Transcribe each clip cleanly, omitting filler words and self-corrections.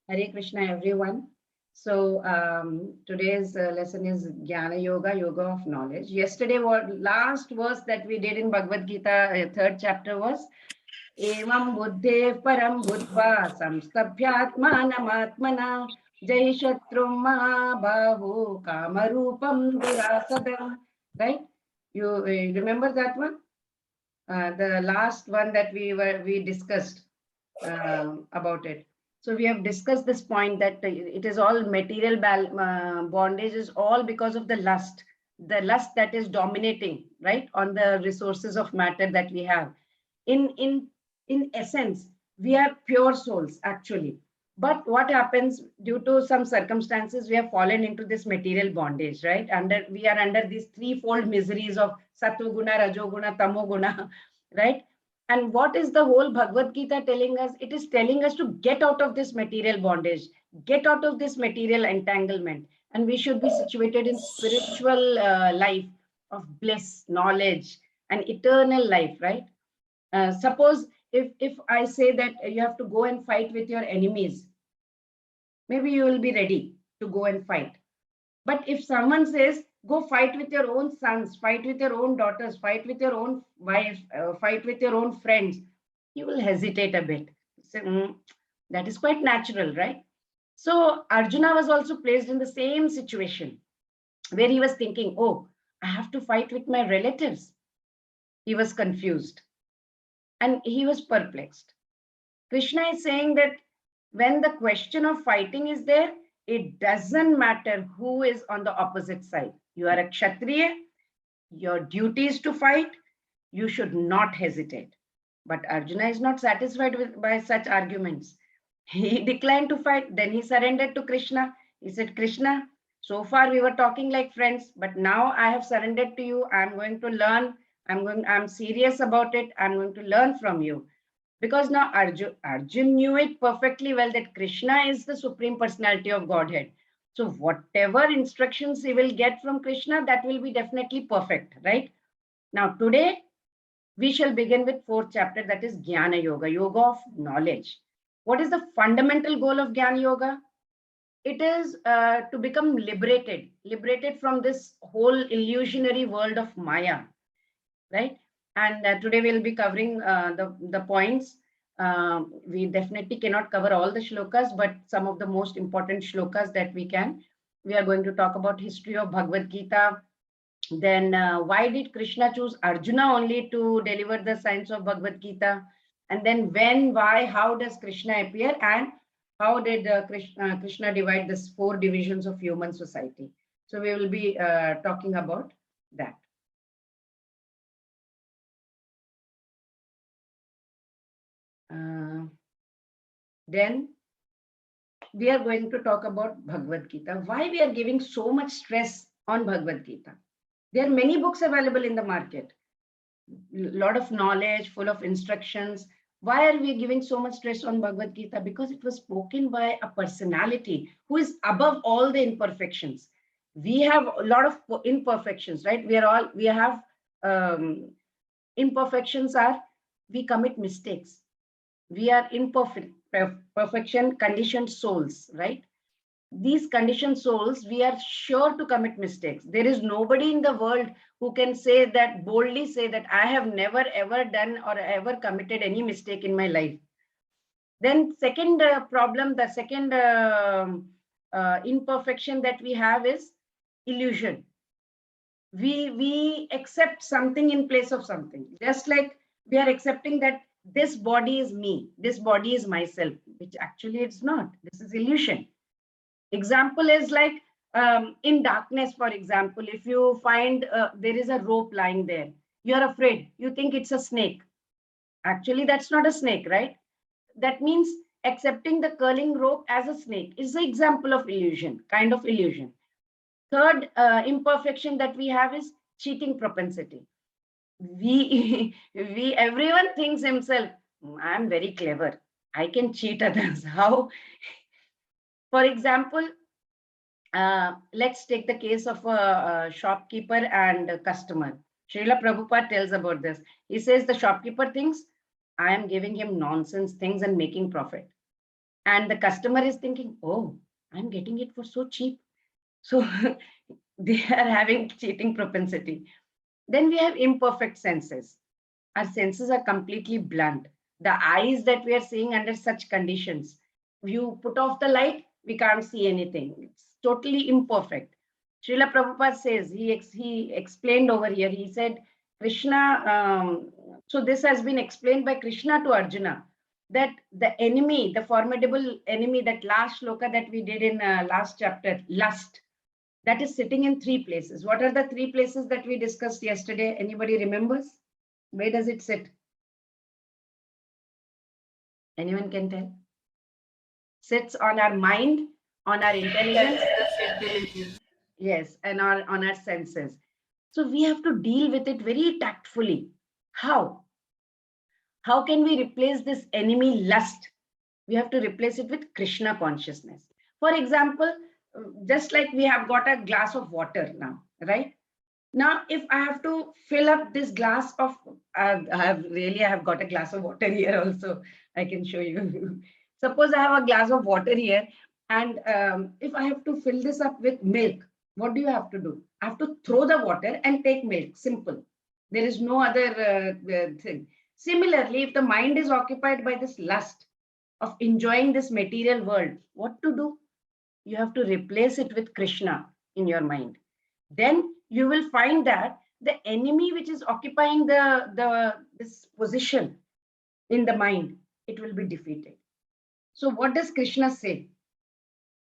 Hare Krishna, everyone. So today's lesson is Jnana Yoga, Yoga of Knowledge. Yesterday, last verse that we did in Bhagavad-Gita, third chapter was Evam buddhe param bhutva samstabhyatmanam jai shatrum mahabahu kamarupam durasadam. Right? You remember that one? The last one that we discussed about it. So we have discussed this point that it is all material bondage is all because of the lust that is dominating, right, on the resources of matter that we have. In essence, we are pure souls actually. But what happens due to some circumstances, we have fallen into this material bondage, right? We are under these threefold miseries of sattva guna, rajoguna, tamoguna, right? And what is the whole Bhagavad Gita telling us? It is telling us to get out of this material bondage, get out of this material entanglement. And we should be situated in spiritual life of bliss, knowledge, and eternal life, right? Suppose if I say that you have to go and fight with your enemies, maybe you will be ready to go and fight. But if someone says, go fight with your own sons, fight with your own daughters, fight with your own wife, fight with your own friends, you will hesitate a bit. Say, that is quite natural, right? So Arjuna was also placed in the same situation where he was thinking, oh, I have to fight with my relatives. He was confused and he was perplexed. Krishna is saying that when the question of fighting is there, it doesn't matter who is on the opposite side. You are a Kshatriya, your duty is to fight, you should not hesitate. But Arjuna is not satisfied by such arguments. He declined to fight, then he surrendered to Krishna. He said, Krishna, so far we were talking like friends, but now I have surrendered to you. I'm going to learn. I'm serious about it. I'm going to learn from you. Because now Arjun knew it perfectly well that Krishna is the Supreme Personality of Godhead. So whatever instructions he will get from Krishna, that will be definitely perfect, right? Now today, we shall begin with fourth chapter, that is Jnana Yoga, Yoga of Knowledge. What is the fundamental goal of Jnana Yoga? It is to become liberated from this whole illusionary world of Maya, right? And today we'll be covering the points. We definitely cannot cover all the shlokas, but some of the most important shlokas that we can. We are going to talk about history of Bhagavad-Gita. Then why did Krishna choose Arjuna only to deliver the science of Bhagavad-Gita? And then when, why, how does Krishna appear? And how did Krishna divide these four divisions of human society? So we will be talking about that. Then we are going to talk about Bhagavad Gita. Why we are giving so much stress on Bhagavad Gita? There are many books available in the market, a lot of knowledge, full of instructions. Why are we giving so much stress on Bhagavad Gita? Because it was spoken by a personality who is above all the imperfections. We have a lot of imperfections, right? We have imperfections are, we commit mistakes. We are imperfect, perfection conditioned souls, right? These conditioned souls, we are sure to commit mistakes. There is nobody in the world who can say that, boldly say that I have never ever done or ever committed any mistake in my life. Then second problem, the second imperfection that we have is illusion. We accept something in place of something, just like we are accepting that this body is me, this body is myself, which actually it's not. This is illusion. Example is like in darkness, for example, if you find there is a rope lying there, you're afraid, you think it's a snake. Actually, that's not a snake, right? That means accepting the curling rope as a snake is an example of illusion, kind of illusion. Third imperfection that we have is cheating propensity. Everyone thinks himself, I'm very clever, I can cheat others. How? For example, let's take the case of a shopkeeper and a customer. Srila Prabhupada tells about this. He says the shopkeeper thinks, I am giving him nonsense things and making profit. And the customer is thinking, oh, I'm getting it for so cheap. So they are having cheating propensity. Then we have imperfect senses. Our senses are completely blunt. The eyes that we are seeing under such conditions, you put off the light, we can't see anything. It's totally imperfect. Srila Prabhupada says, he explained over here, he said, Krishna, so this has been explained by Krishna to Arjuna, that the enemy, the formidable enemy, that last shloka that we did in last chapter, lust, that is sitting in three places. What are the three places that we discussed yesterday? Anybody remembers? Where does it sit? Anyone can tell? Sits on our mind, on our intelligence. Yes, and on our senses. So we have to deal with it very tactfully. How? How can we replace this enemy lust? We have to replace it with Krishna consciousness. For example, just like we have got a glass of water now, right? Now, if I have to fill up this glass of, I have got a glass of water here also. I can show you. Suppose I have a glass of water here, and if I have to fill this up with milk, what do you have to do? I have to throw the water and take milk. Simple. There is no other thing. Similarly, if the mind is occupied by this lust of enjoying this material world, what to do? You have to replace it with Krishna in your mind. Then you will find that the enemy which is occupying this position in the mind, it will be defeated. So what does Krishna say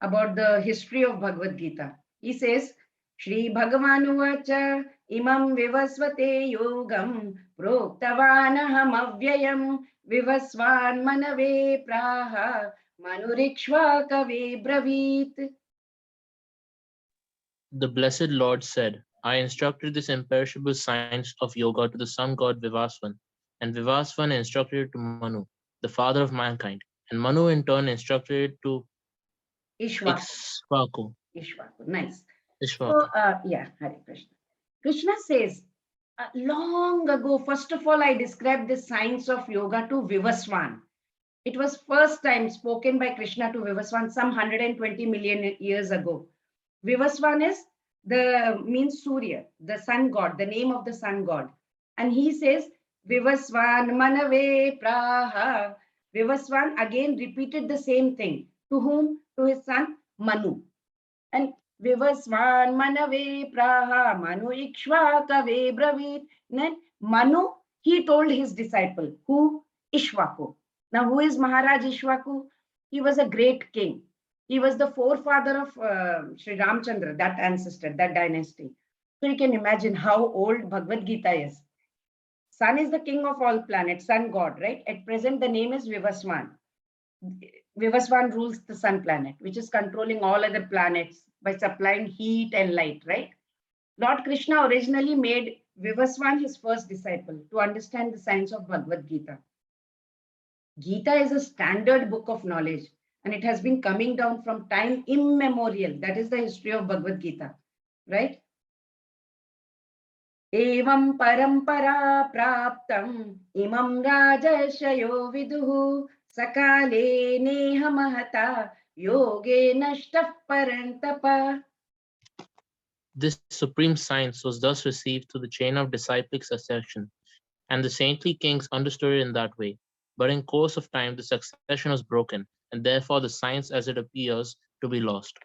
about the history of Bhagavad-Gita? He says, Shri Bhagavanuvacha imam vivasvate yogam proktavanaham avyayam vivasvan manave praha manurikshva kave bravit. The Blessed Lord said, I instructed this imperishable science of yoga to the sun god Vivasvan, and Vivasvan instructed it to Manu, the father of mankind, and Manu in turn instructed it to Ishvaku. Nice. Ishvaku. So, Hare Krishna. Krishna says, long ago, first of all, I described the science of yoga to Vivaswan. It was first time spoken by Krishna to Vivaswan some 120 million years ago. Vivaswan is means Surya, the sun god, the name of the sun god. And he says, Vivaswan manave praha. Vivaswan again repeated the same thing. To whom? To his son Manu. And Vivasvan manave praha Manu ikshvakave bravit. Then Manu, he told his disciple, who? Ishvaku. Now, who is Maharaj Ishvaku? He was a great king. He was the forefather of Sri Ramchandra, that ancestor, that dynasty. So you can imagine how old Bhagavad Gita is. Sun is the king of all planets, sun god, right? At present, the name is Vivaswan. Vivaswan rules the sun planet, which is controlling all other planets by supplying heat and light, right? Lord Krishna originally made Vivaswan his first disciple to understand the science of Bhagavad Gita. Gita is a standard book of knowledge, and it has been coming down from time immemorial. That is the history of Bhagavad Gita, right? Evam parampara praptam imam rajashayo viduhu sakale neha mahata yoge nashtah parantapa. This supreme science was thus received through the chain of disciplic succession, and the saintly kings understood it in that way. But in course of time, the succession was broken, and therefore the science as it appears to be lost.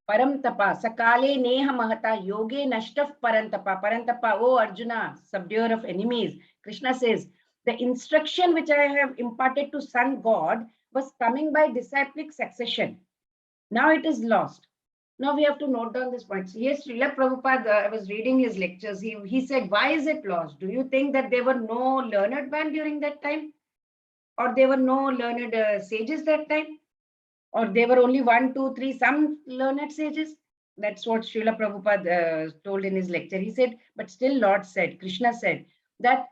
Parantapa, sakale neha mahata yoge nashtah parantapa. Parantapa, oh Arjuna, subduer of enemies. Krishna says, the instruction which I have imparted to sun god was coming by disciplic succession. Now it is lost. Now we have to note down this point. So yes, Srila Prabhupada, I was reading his lectures. He said, why is it lost? Do you think that there were no learned men during that time? Or there were no learned sages that time? Or there were only 1, 2, 3, some learned sages? That's what Srila Prabhupada told in his lecture. He said, but still Lord said, Krishna said, that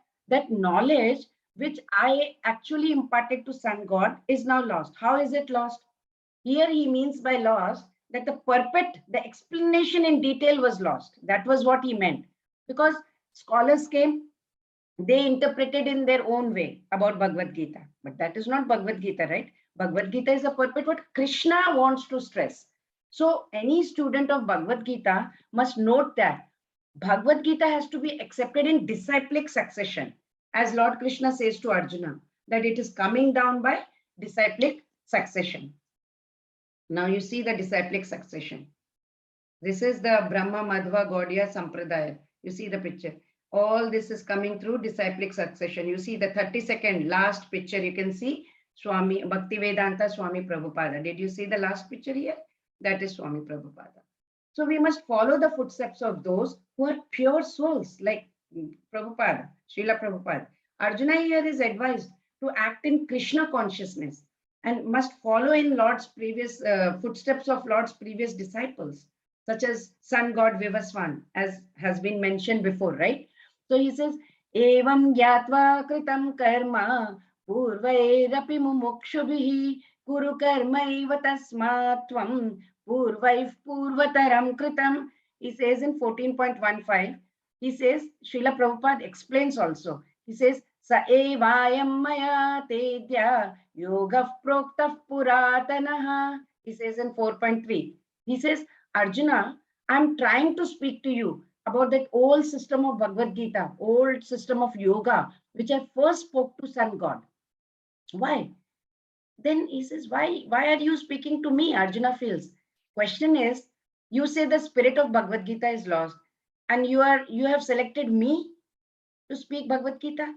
knowledge which I actually imparted to sun god is now lost. How is it lost? Here he means by lost that the explanation in detail was lost. That was what he meant. Because scholars came, They interpreted in their own way about Bhagavad Gita. But that is not Bhagavad Gita, right? Bhagavad Gita is a purport what Krishna wants to stress. So any student of Bhagavad Gita must note that Bhagavad Gita has to be accepted in disciplic succession, as Lord Krishna says to Arjuna, that it is coming down by disciplic succession. Now you see the disciplic succession. This is the Brahma Madhva Gaudiya Sampradaya. You see the picture. All this is coming through disciplic succession. You see the 32nd last picture. You can see Swami Bhaktivedanta Swami Prabhupada. Did you see the last picture here? That is Swami Prabhupada. So we must follow the footsteps of those who are pure souls, like Prabhupada, Srila Prabhupada. Arjuna here is advised to act in Krishna consciousness and must follow in Lord's previous footsteps of Lord's previous disciples, such as sun god Vivaswan, as has been mentioned before, right? So he says, Evam gyatva kritam karma purvairapi mumukshubhihi kuru karmaiva tasmatvam purvaif purvataram kritam. He says in 14.15, he says, Srila Prabhupada explains also, he says, Sa evayam maya tedya yoga proktah puratanaha. He says in 4.3, he says, Arjuna, I'm trying to speak to you about that old system of Bhagavad Gita, old system of yoga, which I first spoke to Sun God. Why? Then he says, why are you speaking to me? Arjuna feels. Question is, you say the spirit of Bhagavad Gita is lost, and you have selected me to speak Bhagavad Gita?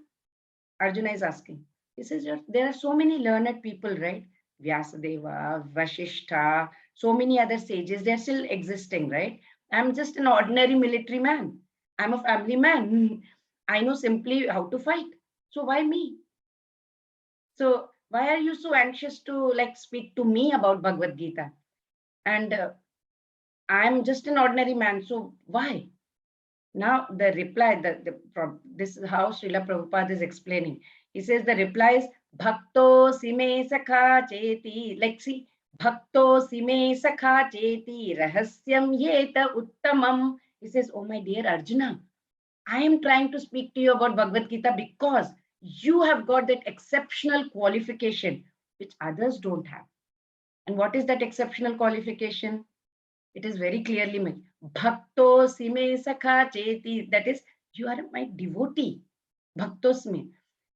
Arjuna is asking. He says, there are so many learned people, right? Vyasadeva, Vasishtha, so many other sages, they're still existing, right? I'm just an ordinary military man. I'm a family man. I know simply how to fight. So why me? So why are you so anxious to speak to me about Bhagavad Gita? And I'm just an ordinary man. So why? Now the reply, this is how Srila Prabhupada is explaining. He says the reply is Bhakto Sime Sakha Cheti. Like see, Bhakto Sime Sakha Cheti Rahasyam Yeta Uttamam. He says, oh my dear Arjuna, I am trying to speak to you about Bhagavad Gita because you have got that exceptional qualification which others don't have. And what is that exceptional qualification? It is very clearly made. Bhakto Sime Sakha Cheti. That is, you are my devotee. Bhaktosme.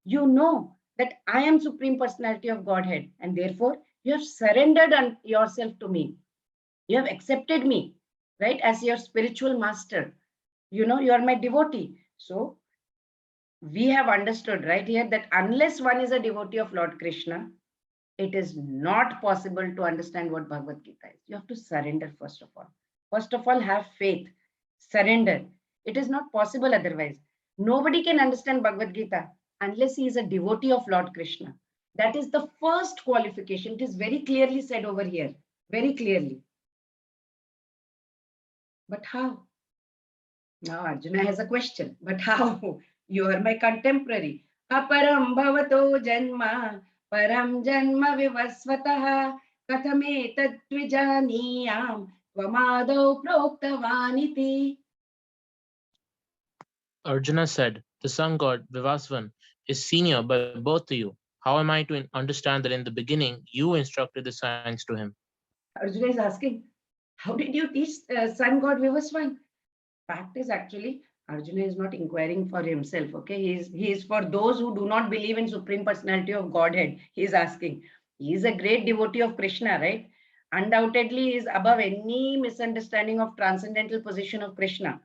You know that I am Supreme Personality of Godhead, and therefore you have surrendered yourself to me. You have accepted me, right, as your spiritual master. You know, you are my devotee. So we have understood right here that unless one is a devotee of Lord Krishna, it is not possible to understand what Bhagavad Gita is. You have to surrender first of all. First of all, have faith, surrender. It is not possible otherwise. Nobody can understand Bhagavad Gita unless he is a devotee of Lord Krishna. That is the first qualification. It is very clearly said over here, very clearly. But how? Now Arjuna has a question. But how? You are my contemporary. Aparam bhavato janma param janma vivasvatah kathame tadvijaniyam tvamadau proktavaniti. Arjuna said, the sun god Vivasvan is senior by birth to you. How am I to understand that in the beginning you instructed the science to him? Arjuna is asking, how did you teach sun god Vivasvan? Fact is actually Arjuna is not inquiring for himself. Okay, he is for those who do not believe in Supreme Personality of Godhead. He is asking. He is a great devotee of Krishna, right? Undoubtedly, he is above any misunderstanding of transcendental position of Krishna.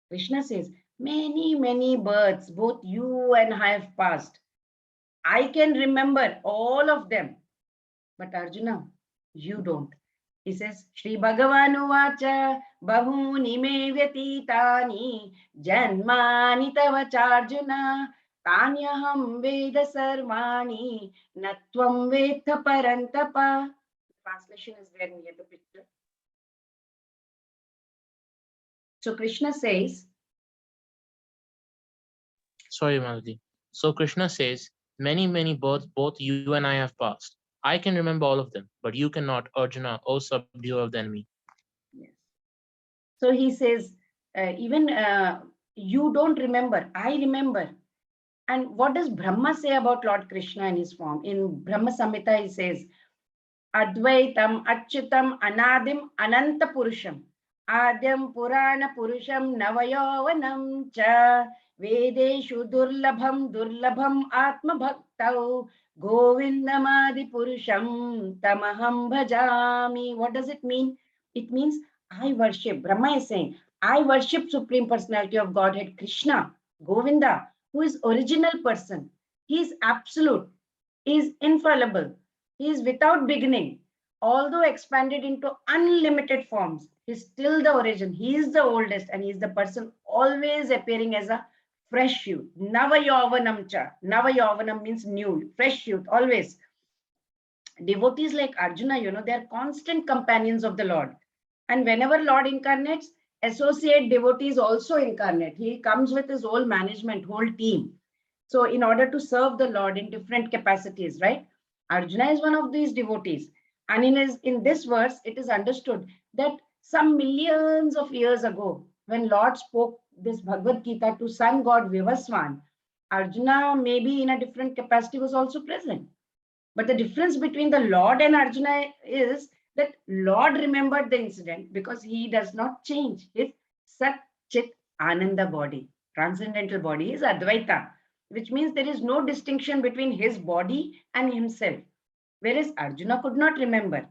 Krishna says, many births, both you and I have passed. I can remember all of them. But Arjuna, you don't. He says, Shri Bhagavanu Vacha Bahuni Me Vyatitani Janmani Tavacharjuna Tanyaham Veda Sarvani Natvam Vetha Parantapa. Translation is there near the picture. So Krishna says, Sorry, Malati. So Krishna says, many births both you and I have passed. I can remember all of them, but you cannot, Arjuna, O subduer of the enemy. yes. So he says, even you don't remember, I remember. And what does Brahma say about Lord Krishna in his form? In Brahma Samhita, he says, Advaitam Achyutam Anadim Ananta Purusham Adyam Purana Purusham Navayovanam Cha Vedeshu Durlabham Atma Bhaktau Govindamadi Purusham Tamaham Bhajami. What does it mean? It means I worship. Brahma is saying, I worship Supreme Personality of Godhead Krishna, Govinda, who is original person. He is absolute, he is infallible, he is without beginning. Although expanded into unlimited forms, he is still the origin. He is the oldest and he is the person always appearing as a fresh youth. Nava Yovanam cha. Nava Yovanam means new, fresh youth, always. Devotees like Arjuna, they are constant companions of the Lord. And whenever Lord incarnates, associate devotees also incarnate. He comes with his whole management, whole team. So in order to serve the Lord in different capacities, right? Arjuna is one of these devotees. And in this verse, it is understood that some millions of years ago, when Lord spoke this Bhagavad-Gita to sun god Vivaswan, Arjuna, maybe in a different capacity, was also present. But the difference between the Lord and Arjuna is that Lord remembered the incident because he does not change. His Sat Chit Ananda body, transcendental body, is Advaita, which means there is no distinction between his body and himself. Whereas Arjuna could not remember.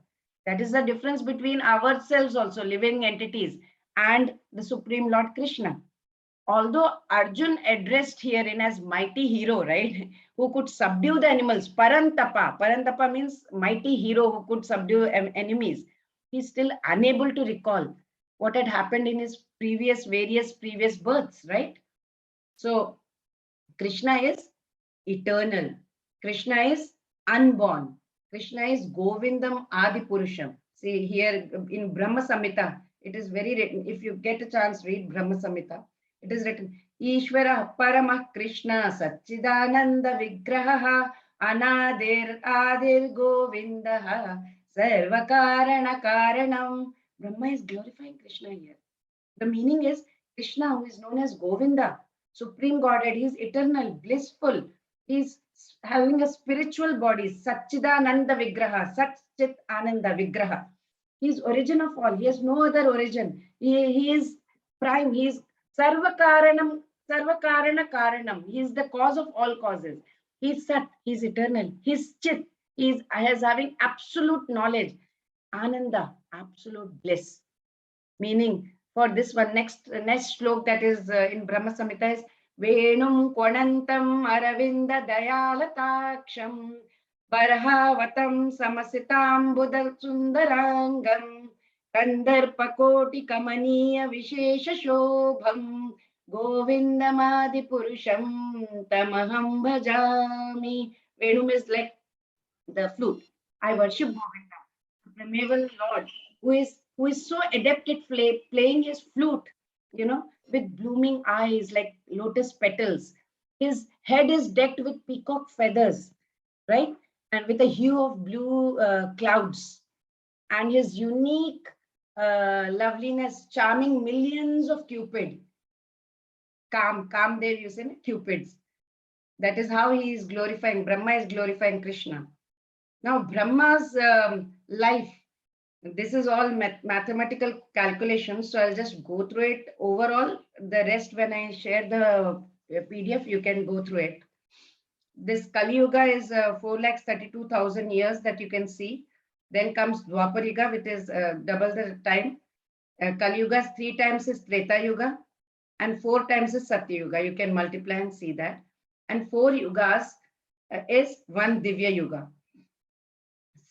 That is the difference between ourselves also, living entities, and the Supreme Lord Krishna. Although Arjun addressed herein as mighty hero, right, who could subdue the animals, Parantapa means mighty hero who could subdue enemies, he's still unable to recall what had happened in his various previous births, right? So Krishna is eternal. Krishna is unborn. Krishna is Govindam Adi Purusham. See here in Brahma Samhita, it is very written. If you get a chance, read Brahma Samhita. It is written, Ishvara Paramah Krishna Satchidananda Vigraha Adir Govindaha Sarvakarana Karanam. Brahma is glorifying Krishna here. The meaning is Krishna, who is known as Govinda, Supreme Godhead. He is eternal, blissful. He is having a spiritual body, Satchidananda Vigraha, Sat Chit Ananda Vigraha. He is origin of all. He has no other origin. He is prime. He is Sarvakarana Karanam. He is the cause of all causes. He is Sat. He is eternal. He is Chit. He is having absolute knowledge. Ananda, absolute bliss. Meaning, for this one, next shlok that is in Brahma Samhita is Venum Kwanantam Aravinda Dayalataksham Barhavatam Samasitam Buddha Sundarangam Kandarpakoti Kamaniya Vishesha Shobham Govindamadi Purusham Tamaham Bhajami. Venum is like the flute. I worship Govinda, the primeval Lord, who is so adept at playing his flute, with blooming eyes like lotus petals. His head is decked with peacock feathers, right? And with a hue of blue clouds. And his unique loveliness, charming millions of Cupid. Calm there, you say, Cupids. That is how he is glorifying, Brahma is glorifying Krishna. Now, Brahma's life, this is all mathematical calculations, so I'll just go through it overall. The rest, when I share the PDF, you can go through it. This Kali Yuga is 4,32,000 years that you can see. Then comes Dwapar Yuga, which is double the time. Kali Yuga 3 times is Treta Yuga, and 4 times is Satya Yuga. You can multiply and see that. And 4 yugas is 1 Divya Yuga.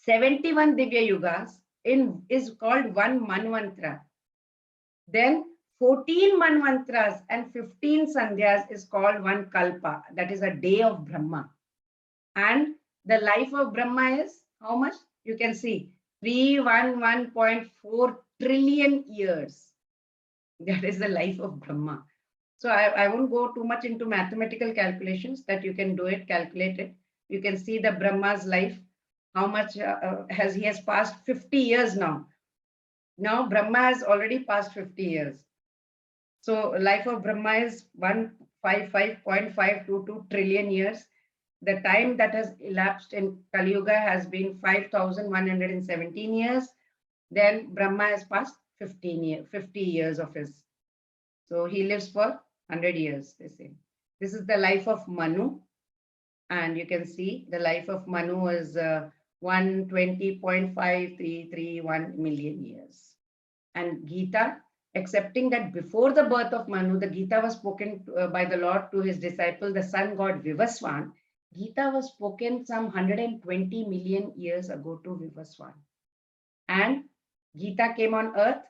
71 Divya Yugas is called 1 Manvantra. Then 14 Manvantras and 15 Sandhyas is called 1 Kalpa. That is a day of Brahma. And the life of Brahma is how much? You can see 311.4 trillion years. That is the life of Brahma. So I won't go too much into mathematical calculations, that you can do it, calculate it. You can see the Brahma's life. How much he has passed 50 years now. Now Brahma has already passed 50 years. So life of Brahma is 5.522 trillion years. The time that has elapsed in Kali Yuga has been 5,117 years. Then Brahma has passed 50 years of his. So he lives for 100 years, they say. This is the life of Manu. And you can see the life of Manu is 120.5331 million years. And Gita, accepting that before the birth of Manu, the Gita was spoken by the Lord to his disciple, the sun god Vivaswan. Gita was spoken some 120 million years ago to Vivaswan. And Gita came on earth.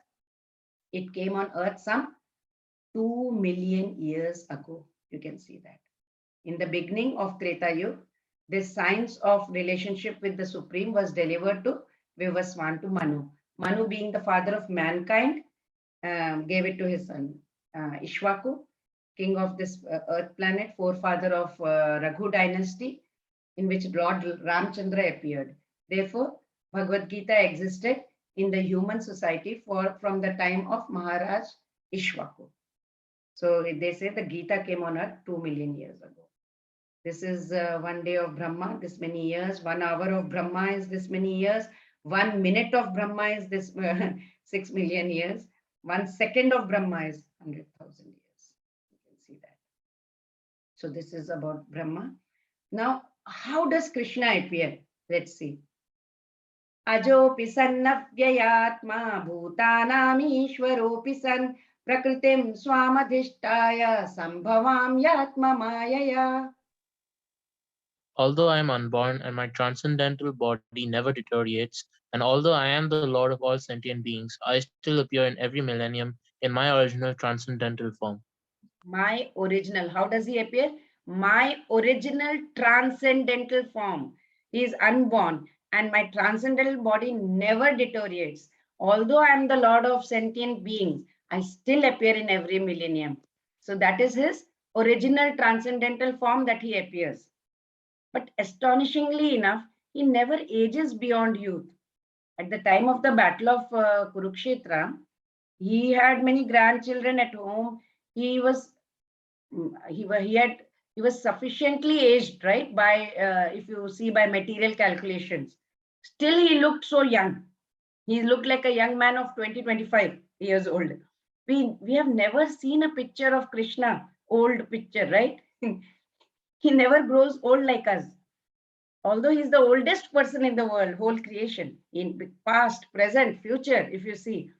It came on earth some 2 million years ago. You can see that. In the beginning of Treta Yuga, this science of relationship with the Supreme was delivered to Vivaswan, to Manu. Manu, being the father of mankind, gave it to his son Ishwaku, king of this earth planet, forefather of Raghu dynasty, in which Lord Ramchandra appeared. Therefore, Bhagavad-Gita existed in the human society from the time of Maharaj Ishwaku. So they say the Gita came on earth 2 million years ago. This is 1 day of Brahma, this many years. 1 hour of Brahma is this many years. 1 minute of Brahma is this 6 million years. 1 second of Brahma is 100,000 years. You can see that. So this is about Brahma. Now, how does Krishna appear? Let's see. Ajopi sannavyayatma bhutanam ishwaropi san prakritim swamadhishtaya sambhavam yatma mayaya. Although I am unborn and my transcendental body never deteriorates, and although I am the Lord of all sentient beings, I still appear in every millennium in my original transcendental form. My original, how does he appear? My original transcendental form. He is unborn and my transcendental body never deteriorates. Although I am the Lord of sentient beings, I still appear in every millennium. So that is his original transcendental form that he appears. But astonishingly enough, he never ages beyond youth. At the time of the battle of Kurukshetra, he had many grandchildren at home. He was sufficiently aged, right? By if you see by material calculations, still he looked so young. He looked like a young man of 20-25 years old. We have never seen a picture of Krishna, old picture, right? He never grows old like us. Although he's the oldest person in the world, whole creation, in past, present, future, if you see.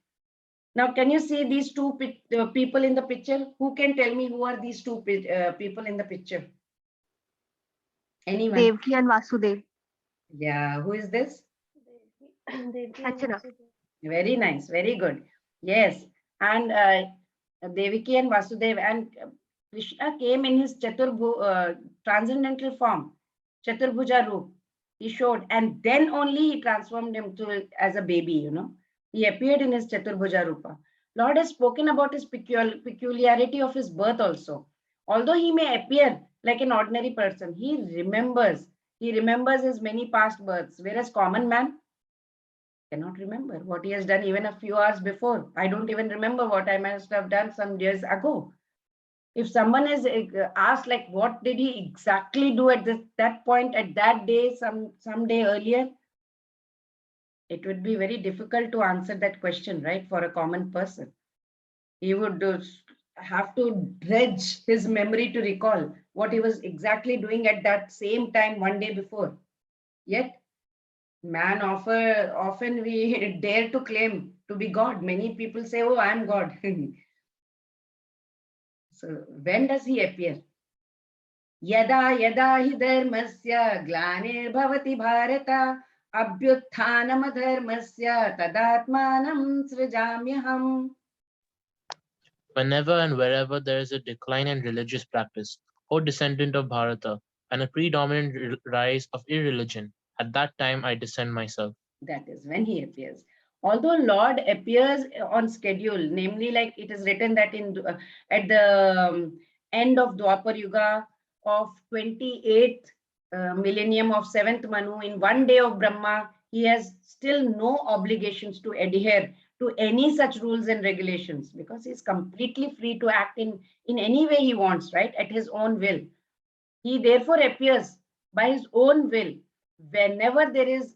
Now, can you see these two people in the picture? Who can tell me who are these two people in the picture? Anyone? Devki and Vasudev. Yeah, who is this? Achana. Very nice, very good. Yes, and Devaki and Vasudev, and Krishna came in his transcendental form, Chaturbhuja Roop. He showed, and then only he transformed him to as a baby, you know. He appeared in his Chaturbhuja Rupa. Lord has spoken about his peculiarity of his birth also. Although he may appear like an ordinary person, he remembers his many past births, whereas common man cannot remember what he has done even a few hours before. I don't even remember what I must have done some years ago. If someone is asked like what did he exactly do at that point, at that day, some day earlier, it would be very difficult to answer that question, right, for a common person. He would have to dredge his memory to recall what he was exactly doing at that same time 1 day before. Yet, man often we dare to claim to be God. Many people say, oh, I'm God. So when does he appear? Yada yada hi dharmasya glanir-bhavati bharata abhyutthanam-dharmasya tadatmanam srijamyaham. Whenever and wherever there is a decline in religious practice, O descendant of Bharata, and a predominant rise of irreligion, at that time I descend myself. That is when he appears. Although Lord appears on schedule, namely like it is written that at the end of Dwapar Yuga of 28th millennium of 7th Manu, in 1 day of Brahma, he has still no obligations to adhere to any such rules and regulations, because he's completely free to act in any way he wants, right? At his own will. He therefore appears by his own will whenever there is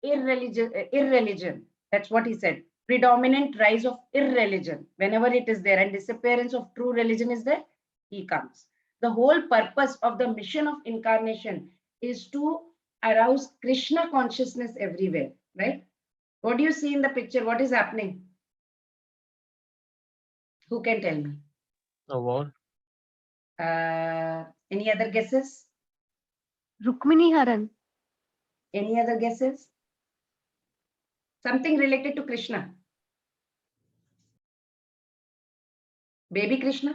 irreligion. That's what he said. Predominant rise of irreligion. Whenever it is there and disappearance of true religion is there, he comes. The whole purpose of the mission of incarnation is to arouse Krishna consciousness everywhere, right? What do you see in the picture? What is happening? Who can tell me? A wall. Any other guesses? Rukmini Haran. Any other guesses? Something related to Krishna. Baby Krishna?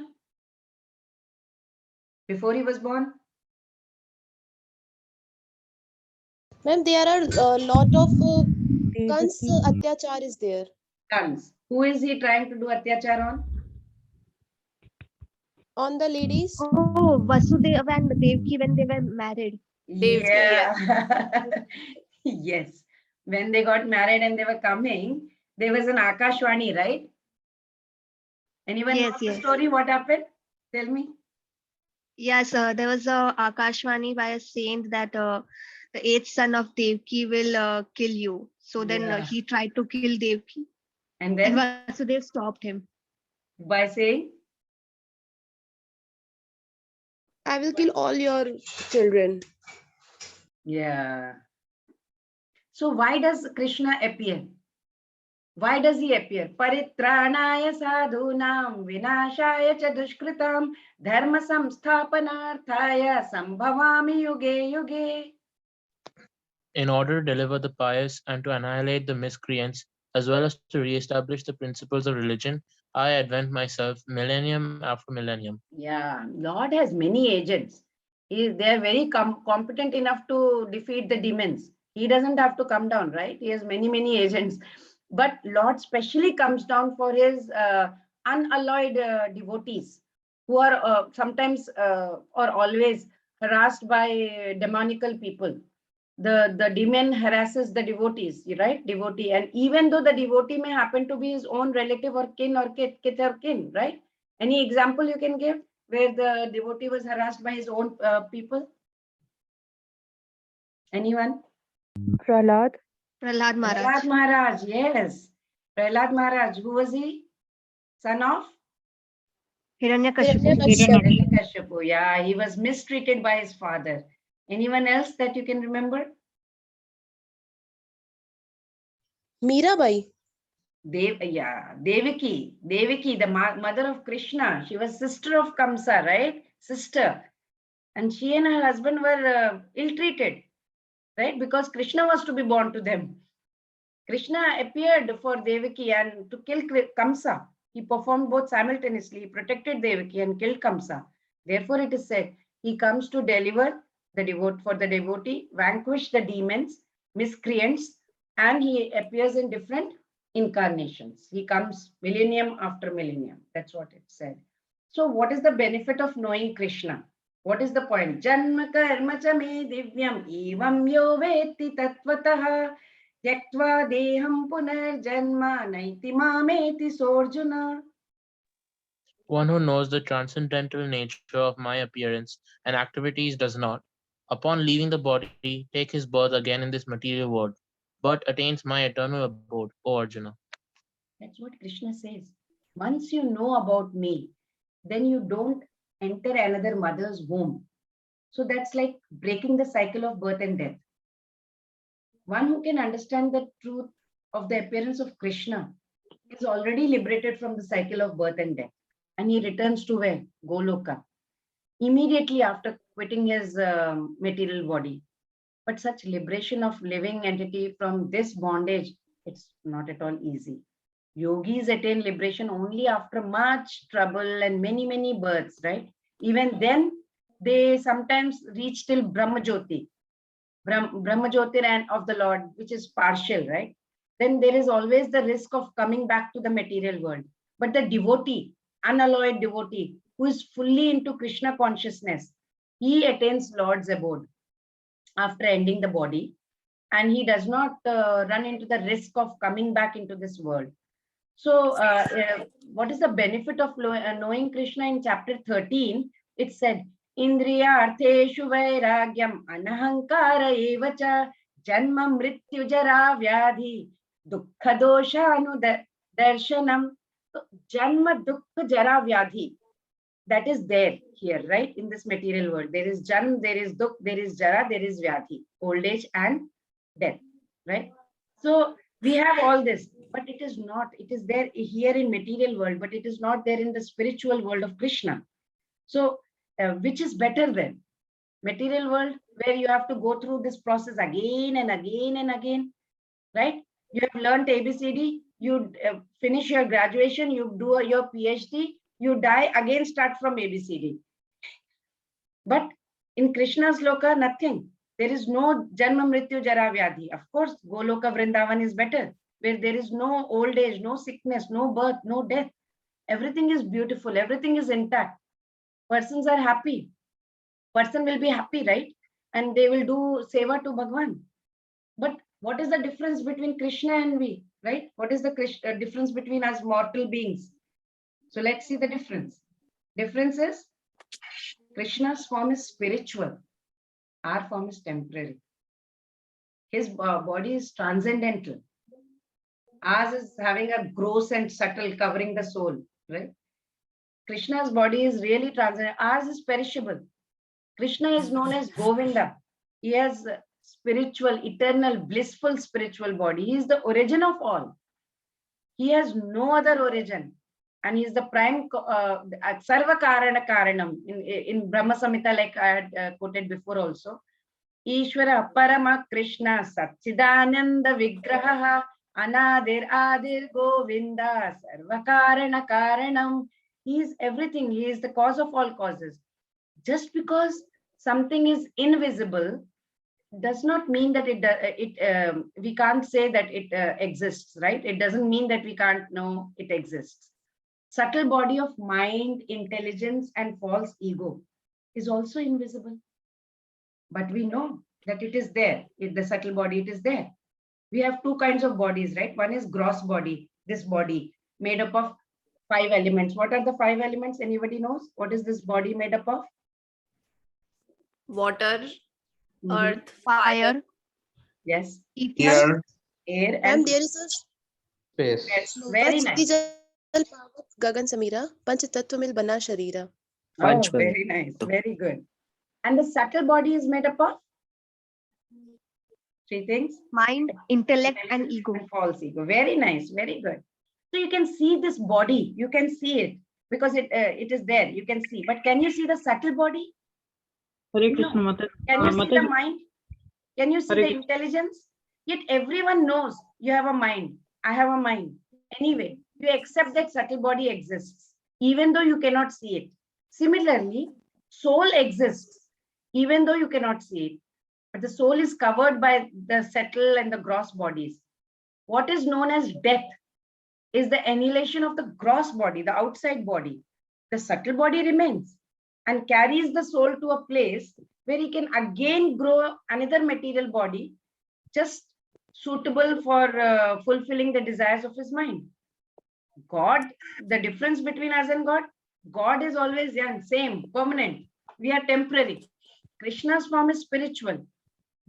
Before he was born? Ma'am, there are a lot of Kans Atyachar is there. Tons. Who is he trying to do atyachar on? On the ladies? Oh, Vasudeva and Devki when they were married. Yeah. Yes. When they got married and they were coming, there was an Akashwani, right? Anyone Yes, knows the yes. story? What happened? Tell me. Yes, there was a Akashvani by a saint that the eighth son of Devki will kill you. So then Yeah. he tried to kill Devki, And and then Vasudeva stopped him. by saying, I will kill all your children. yeah. So why does Krishna appear? Why does he appear? Paritranaya sadhunam vinashaya cha dushkritam dharma samsthapanarthaya sambhavami yuge yuge. In order to deliver the pious and to annihilate the miscreants, as well as to re-establish the principles of religion, I advent myself millennium after millennium. Yeah, Lord has many agents. They are very competent enough to defeat the demons. He doesn't have to come down, right? He has many agents. But Lord specially comes down for his unalloyed devotees who are sometimes or always harassed by demonical people. The demon harasses the devotees, right? Devotee. And even though the devotee may happen to be his own relative or kin or kith or kin, right? Any example you can give where the devotee was harassed by his own people? Anyone? Prahlad Prahlad Maharaj. Maharaj, yes. Prahlad Maharaj, who was he? Son of Hiranyakashipu. Hiranyakashipu. Yeah, he was mistreated by his father. Anyone else that you can remember? Mirabai. Devaki, the mother of Krishna. She was sister of Kamsa, right? Sister. And she and her husband were ill-treated, right? Because Krishna was to be born to them. Krishna appeared for Devaki and to kill Kamsa. He performed both simultaneously. He protected Devaki and killed Kamsa. Therefore, it is said, he comes to deliver the devotee, vanquish the demons, miscreants, and he appears in different incarnations. He comes millennium after millennium. That's what it said. So what is the benefit of knowing Krishna? What is the point? Janma karma cha me divyam evam yo veti tatvatah tyaktva deham punarjanma naiti mameti sorjuna. One who knows the transcendental nature of my appearance and activities does not, upon leaving the body, take his birth again in this material world, but attains my eternal abode, O Arjuna. That's what Krishna says. Once you know about me, then you don't enter another mother's womb. So that's like breaking the cycle of birth and death. One who can understand the truth of the appearance of Krishna is already liberated from the cycle of birth and death. And he returns to where? Goloka. Immediately after quitting his material body. But such liberation of living entity from this bondage, it's not at all easy. Yogis attain liberation only after much trouble and many births, right? Even then, they sometimes reach till Brahmajyoti, Brahmajyoti and of the Lord, which is partial, right? Then there is always the risk of coming back to the material world. But the devotee, unalloyed devotee, who is fully into Krishna consciousness, he attains Lord's abode after ending the body, and he does not run into the risk of coming back into this world. So, what is the benefit of knowing Krishna in chapter 13? It said, Indriya artheshu vairagyam anahankara evacha janma mrityu jara vyadhi dukkha dosha darshanam. So, janma dukkha jara vyadhi, that is there here, right? In this material world, there is janm, there is dukh, there is jara, there is vyadhi, old age and death, right? So we have all this, but it is not, it is there here in material world, but it is not there in the spiritual world of Krishna. So which is better then? Material world, where you have to go through this process again and again and again, right? You have learned ABCD, you finish your graduation, you do your PhD, you die, again start from ABCD. But in Krishna's loka, nothing. There is no janma mrityu jara vyadhi. Of course, Goloka Vrindavan is better, where there is no old age, no sickness, no birth, no death. Everything is beautiful, everything is intact. Persons are happy. Person will be happy, right? And they will do seva to Bhagwan. But what is the difference between Krishna and we, right? What is the difference between us mortal beings? So let's see the difference. Difference is Krishna's form is spiritual. Our form is temporary. His body is transcendental. Ours is having a gross and subtle covering the soul, right? Krishna's body is really transcendental. Ours is perishable. Krishna is known as Govinda. He has spiritual, eternal, blissful spiritual body. He is the origin of all. He has no other origin. And he is the prime Sarva Karana Karanam in Brahma Samhita, like I had quoted before also. Ishvara Parama Krishna Satchidananda Vigraha Anadir Adir Govinda Sarva Karana Karanam. He is everything. He is the cause of all causes. Just because something is invisible does not mean that we can't say that it exists, right? It doesn't mean that we can't know it exists. Subtle body of mind, intelligence, and false ego is also invisible. But we know that it is there. The subtle body, it is there. We have two kinds of bodies, right? One is gross body, this body made up of 5 elements. What are the 5 elements? Anybody knows? What is this body made up of? Water, Earth, fire, Yes. ether, Air Ma'am, and there is a Space. yes. Very sloka nice. jal pawat gagan samira panch tattva mil bana sharira. Oh, very nice. Very good. And the subtle body is made up of 3 things. mind, intellect, and Intelligence ego. and false ego. Very nice. Very good. So you can see this body. You can see it because it is there. You can see. But can you see the subtle body? Hare Krishna, No. Mata. Can you see the Mataji. mind? Can you see Hare the Krishna. intelligence? Yet everyone knows you have a mind. I have a mind. Anyway, you accept that subtle body exists, even though you cannot see it. Similarly, soul exists, even though you cannot see it. But the soul is covered by the subtle and the gross bodies. What is known as death is the annihilation of the gross body, the outside body. The subtle body remains and carries the soul to a place where he can again grow another material body, just suitable for fulfilling the desires of his mind. God, the difference between us and God is always young, same, permanent. We are temporary. Krishna's form is spiritual.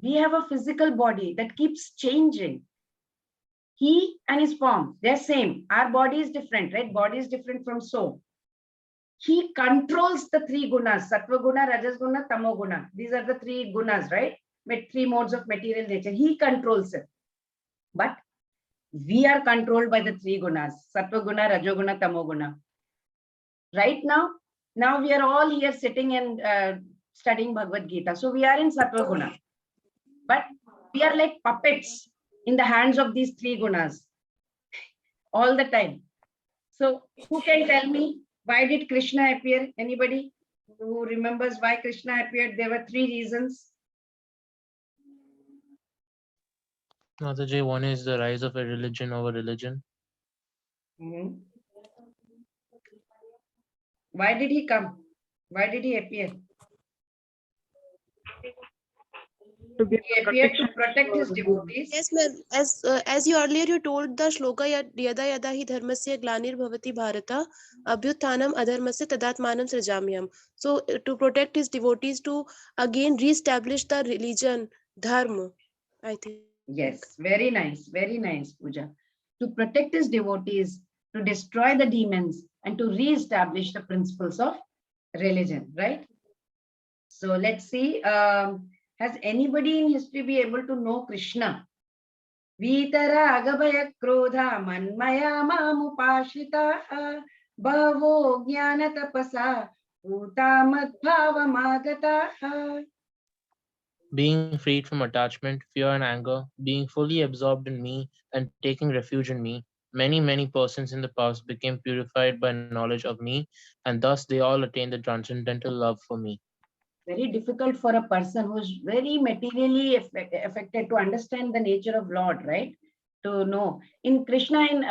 We have a physical body that keeps changing. He and his form, they're same. Our body is different, right? Body is different from soul. He controls the 3 gunas, sattva guna, rajas guna, tamo guna. These are the 3 gunas, right? With 3 modes of material nature. He controls it. But we are controlled by the 3 gunas, sattva guna, rajoguna, tamo guna. Right now we are all here sitting and studying Bhagavad-Gita. So we are in sattva guna. But we are like puppets in the hands of these 3 gunas all the time. So who can tell me why did Krishna appear? Anybody who remembers why Krishna appeared? There were 3 reasons. Mataji, one is the rise of a religion over religion. Why did he come? Why did he appear? to give He appeared to protection protect his to devotees. Yes, ma'am. As you earlier you told the shloka yada yada hi dharmasya glanirбhavati bharata abhyuthanam adharmasya tadatmanam srijamyam. So to protect his devotees, to again re-establish the religion, dharma, I think. Yes, very nice, Pooja. To protect his devotees, to destroy the demons, and to re-establish the principles of religion, right? So let's see. Has anybody in history be able to know Krishna? Vitaragabhaya krodha manmaya mamupashita bhavo jnana tapasa utamadbhavamagata. Being freed from attachment, fear, and anger, being fully absorbed in me and taking refuge in me, many persons in the past became purified by knowledge of me, and thus they all attained the transcendental love for me. Very difficult for a person who's very materially affected to understand the nature of Lord, right? To know. In Krishna, in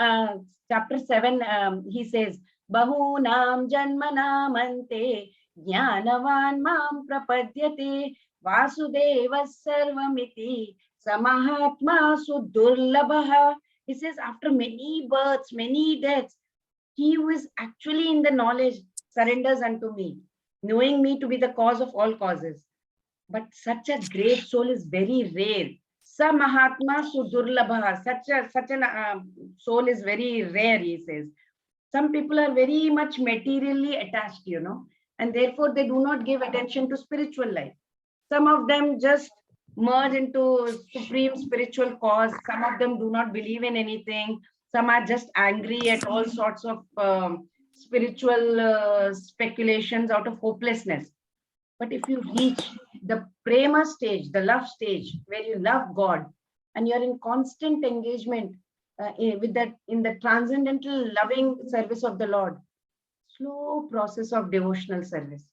chapter 7, he says, Bahunam janmanam ante jnanavan mam prapadyate vasudeva sarvamiti samahatma sudurlabha. He says, after many births, many deaths, he who is actually in the knowledge surrenders unto me, knowing me to be the cause of all causes. But such a great soul is very rare. Sa Mahatma Sudurlabha. Such an soul is very rare, he says. Some people are very much materially attached, and therefore they do not give attention to spiritual life. Some of them just merge into supreme spiritual cause. Some of them do not believe in anything. Some are just angry at all sorts of spiritual speculations out of hopelessness. But if you reach the prema stage, the love stage, where you love God and you're in constant engagement with that in the transcendental loving service of the Lord, slow process of devotional service.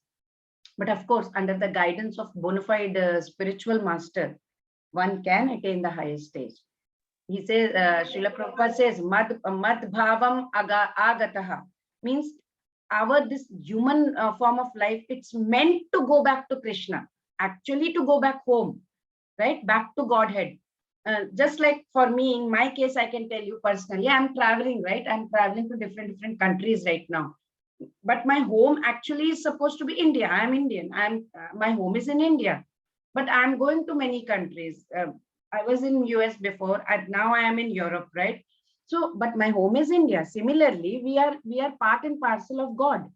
But of course, under the guidance of bona fide spiritual master, one can attain the highest stage. He says, Srila Prabhupada says, mad bhavam agataha, means our this human form of life, it's meant to go back to Krishna, actually to go back home, right? Back to Godhead. Just like for me, in my case, I can tell you personally, I'm traveling, right? I'm traveling to different countries right now. But my home actually is supposed to be India. I'm Indian. My home is in India, but I'm going to many countries. I was in US before, and now I am in Europe, right? So, but my home is India. Similarly, we are part and parcel of God.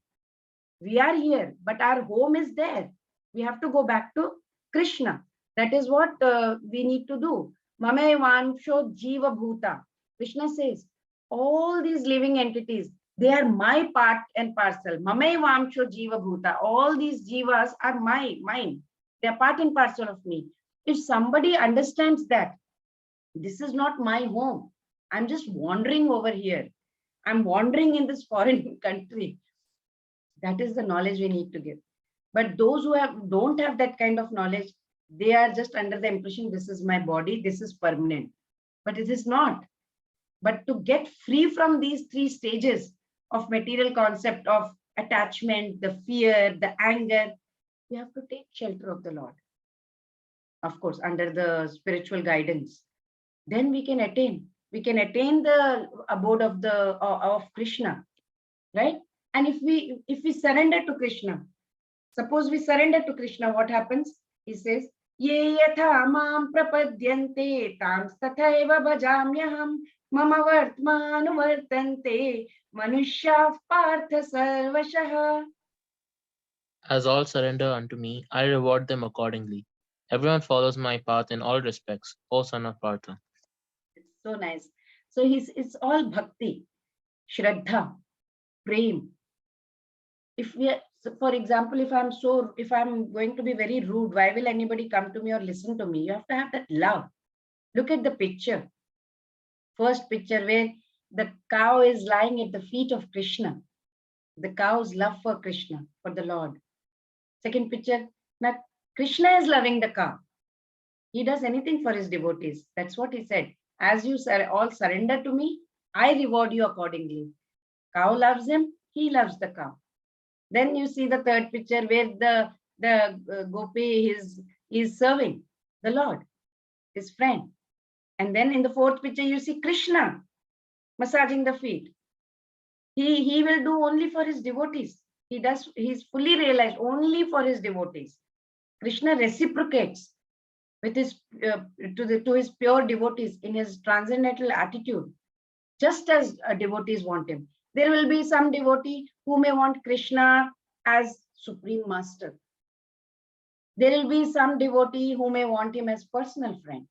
We are here, but our home is there. We have to go back to Krishna. That is what we need to do. Mame vansho jiva bhuta. Krishna says, all these living entities, they are my part and parcel. Mame vamsho jiva bhuta. All these jivas are mine. They are part and parcel of me. If somebody understands that this is not my home, I'm just wandering over here. I'm wandering in this foreign country. That is the knowledge we need to give. But those who don't have that kind of knowledge, they are just under the impression this is my body, this is permanent. But it is not. But to get free from these three stages of material concept of attachment, the fear, the anger, we have to take shelter of the Lord. Of course, under the spiritual guidance. Then we can attain the abode of Krishna, right? And if we surrender to Krishna, suppose we surrender to Krishna, what happens? He says, Ye yatha mam prapadyante tam tathaiva bhajamyaham mama vartmanu vartante manushya partha sarvashah. As all surrender unto me, I reward them accordingly. Everyone follows my path in all respects, O son of Partha. It's so nice. So it's all bhakti, shraddha, prem. If we are, so for example, if I'm going to be very rude, why will anybody come to me or listen to me? You have to have that love. Look at the picture. First picture where the cow is lying at the feet of Krishna. The cow's love for Krishna, for the Lord. Second picture, now Krishna is loving the cow. He does anything for his devotees. That's what he said. As you all surrender to me, I reward you accordingly. Cow loves him, he loves the cow. Then you see the third picture where the gopi is serving. the Lord, his friend. And then in the fourth picture, you see Krishna massaging the feet. He will do only for his devotees. He's fully realized only for his devotees. Krishna reciprocates with his to his pure devotees in his transcendental attitude, just as devotees want him. There will be some devotee who may want Krishna as Supreme Master. There will be some devotee who may want him as personal friend.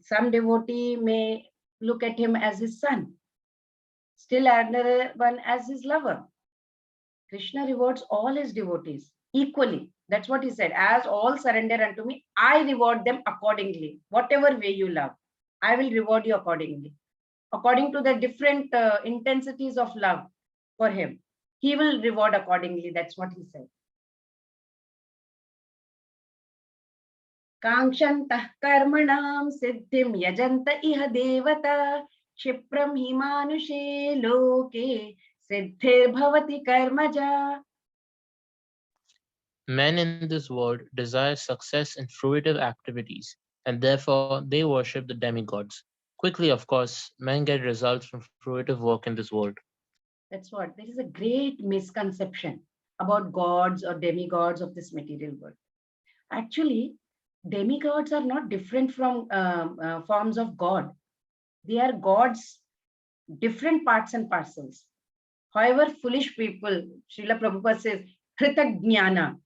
Some devotee may look at him as his son. Still another one as his lover. Krishna rewards all his devotees equally. That's what he said. As all surrender unto me, I reward them accordingly. Whatever way you love, I will reward you accordingly. According to the different intensities of love for him, he will reward accordingly. That's what he said. Kankshantah karmanam siddhim yajanta iha devata Shipram himanushe loke siddhir bhavati karmaja. Men in this world desire success in fruitive activities, and therefore they worship the demigods. Quickly, of course, men get results from fruitive work in this world. That's what. There is a great misconception about gods or demigods of this material world. Actually, demigods are not different from forms of God. They are gods, different parts and parcels. However, foolish people, Srila Prabhupada says, Krita Jnana,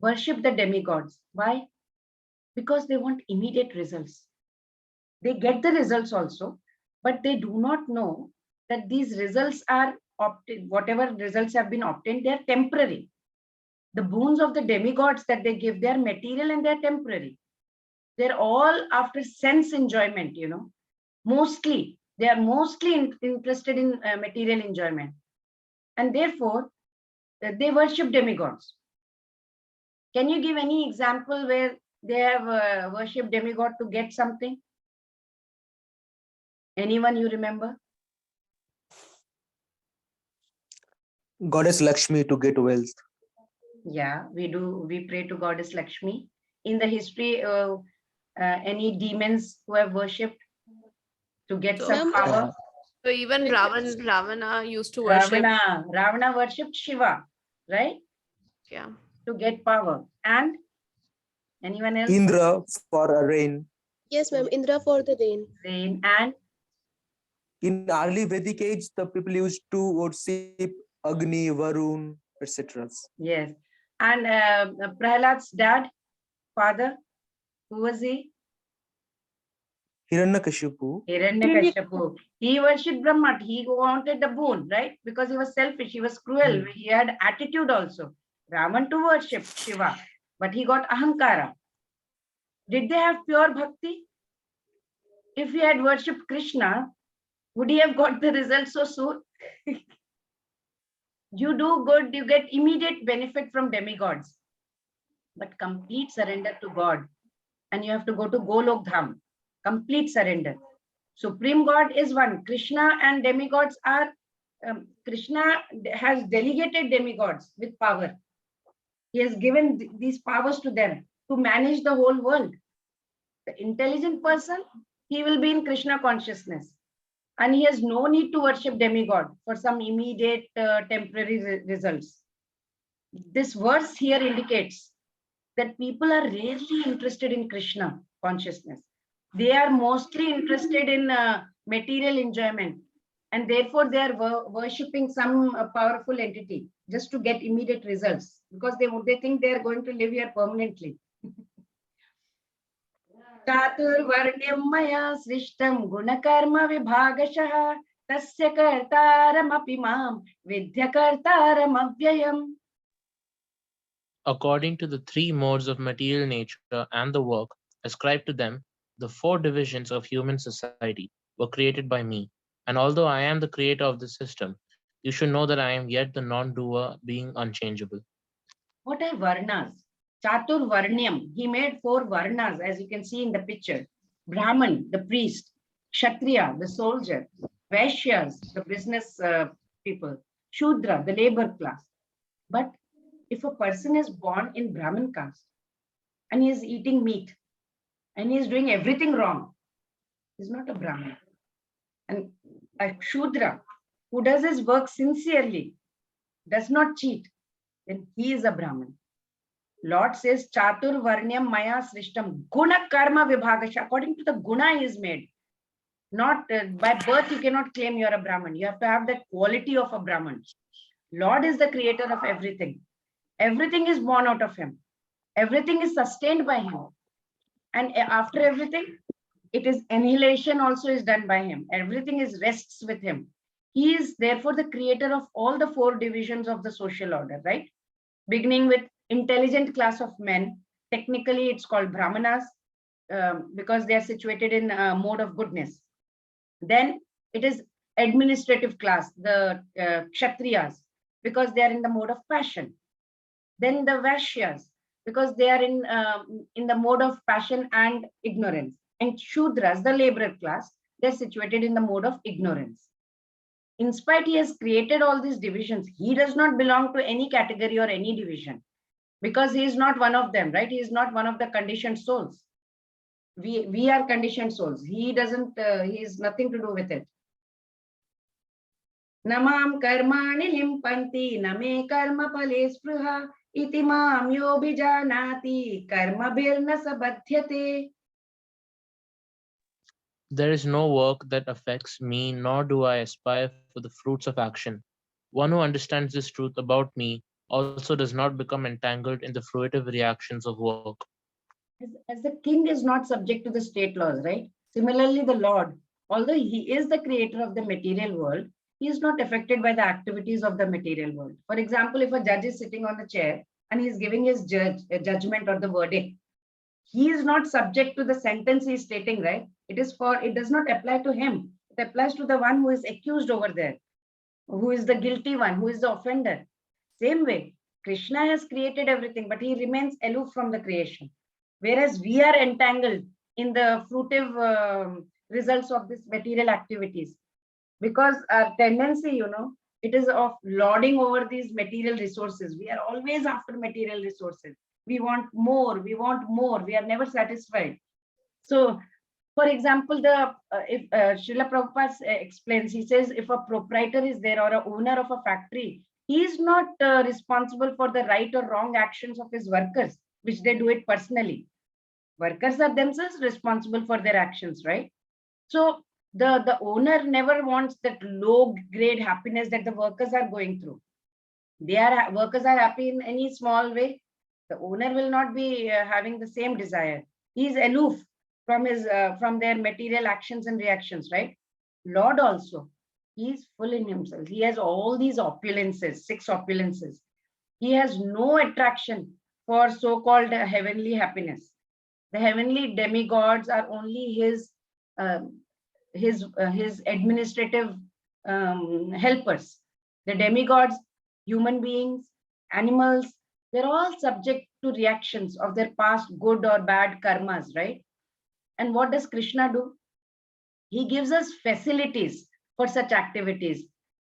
worship the demigods. Why? Because they want immediate results. They get the results also, but they do not know that these results are whatever results have been obtained, they are temporary. The boons of the demigods that they give, they are material and they are temporary. They're all after sense enjoyment, Mostly, they are mostly interested in material enjoyment. And therefore, they worship demigods. Can you give any example where they have worshipped demigod to get something? Anyone you remember? Goddess Lakshmi to get wealth. Yeah, we do. We pray to Goddess Lakshmi. In the history, any demons who have worshipped to get some power? So even Ravana used to worship. Ravana worshipped Shiva, right? Yeah. To get power. And anyone else? Indra for rain. Yes, ma'am. Indra for the rain. Rain. And In early Vedic age, the people used to worship Agni, Varun, etc. yes. And Prahlad's dad, father, who was he? Hiranyakashipu. Hiranyakashipu. He worshipped Brahma. He wanted the boon, right? Because he was selfish. He was cruel. He had attitude also. Ravan to worship Shiva, but he got ahankara. Did they have pure bhakti? If he had worshipped Krishna, would he have got the result so soon? You do good, you get immediate benefit from demigods, but complete surrender to God. And you have to go to Golok Dham. Complete surrender. Supreme God is one. Krishna and demigods are, Krishna has delegated demigods with power. He has given these powers to them to manage the whole world. The intelligent person, he will be in Krishna consciousness. And he has no need to worship demigod for some immediate temporary results. This verse here indicates that people are rarely interested in Krishna consciousness. They are mostly interested in material enjoyment. And therefore, they are worshipping some powerful entity just to get immediate results because they think they are going to live here permanently. Chaturvarnyam maya srishtam gunakarma vibhagashah tasya kartaram apimam vidya kartaram avyayam. According to the three modes of material nature and the work ascribed to them, the four divisions of human society were created by me. And although I am the creator of the system, you should know that I am yet the non-doer, being unchangeable. What are varnas? Chatur Varnyam. He made 4 varnas, as you can see in the picture. Brahman, the priest. Kshatriya, the soldier. Vaishyas, the business people. Shudra, the labor class. But if a person is born in Brahmin caste, and he is eating meat and he is doing everything wrong, he's not a Brahmin. And a Shudra who does his work sincerely, does not cheat, then he is a Brahmin. Lord says, Chatur Varnyam Maya Srishtam Guna Karma Vibhagasha. According to the guna he is made. Not by birth, you cannot claim you are a Brahmin. You have to have that quality of a Brahmin. Lord is the creator of everything. Everything is born out of him. Everything is sustained by him. And after everything, it is annihilation also is done by him. Everything is rests with him. He is therefore the creator of all the 4 divisions of the social order, right? Beginning with intelligent class of men. Technically, it's called Brahmanas because they are situated in mode of goodness. Then it is administrative class, the Kshatriyas, because they are in the mode of passion. Then the Vaishyas, because they are in the mode of passion and ignorance. And Shudras, the laborer class, they're situated in the mode of ignorance. In spite he has created all these divisions, he does not belong to any category or any division because he is not one of them, right? He is not one of the conditioned souls. We are conditioned souls. He doesn't, he has nothing to do with it. Namam karmani limpanti name karma pale spruha iti mam yo bijanati karma birna sabadhyate. There is no work that affects me, nor do I aspire for the fruits of action. One who understands this truth about me also does not become entangled in the fruitive reactions of work. As the king is not subject to the state laws, right? Similarly, the Lord, although he is the creator of the material world, he is not affected by the activities of the material world. For example, if a judge is sitting on the chair and he is giving his judgment or the verdict, he is not subject to the sentence he is stating, right? It does not apply to him. It applies to the one who is accused over there, who is the guilty one, who is the offender. Same way, Krishna has created everything, but he remains aloof from the creation. Whereas we are entangled in the fruitive results of these material activities. Because our tendency, it is of lording over these material resources. We are always after material resources. We want more, we are never satisfied. So, for example, if Srila Prabhupada explains, he says, if a proprietor is there or a owner of a factory, he is not responsible for the right or wrong actions of his workers, which they do it personally. Workers are themselves responsible for their actions, right? So the owner never wants that low grade happiness that the workers are going through. Workers are happy in any small way. The owner will not be having the same desire. He is aloof from their material actions and reactions, right? Lord also, he is full in himself. He has all these opulences, 6 opulences. He has no attraction for so-called heavenly happiness. The heavenly demigods are only his administrative helpers. The demigods, human beings, animals, they're all subject to reactions of their past good or bad karmas, right? And what does Krishna do? He gives us facilities for such activities.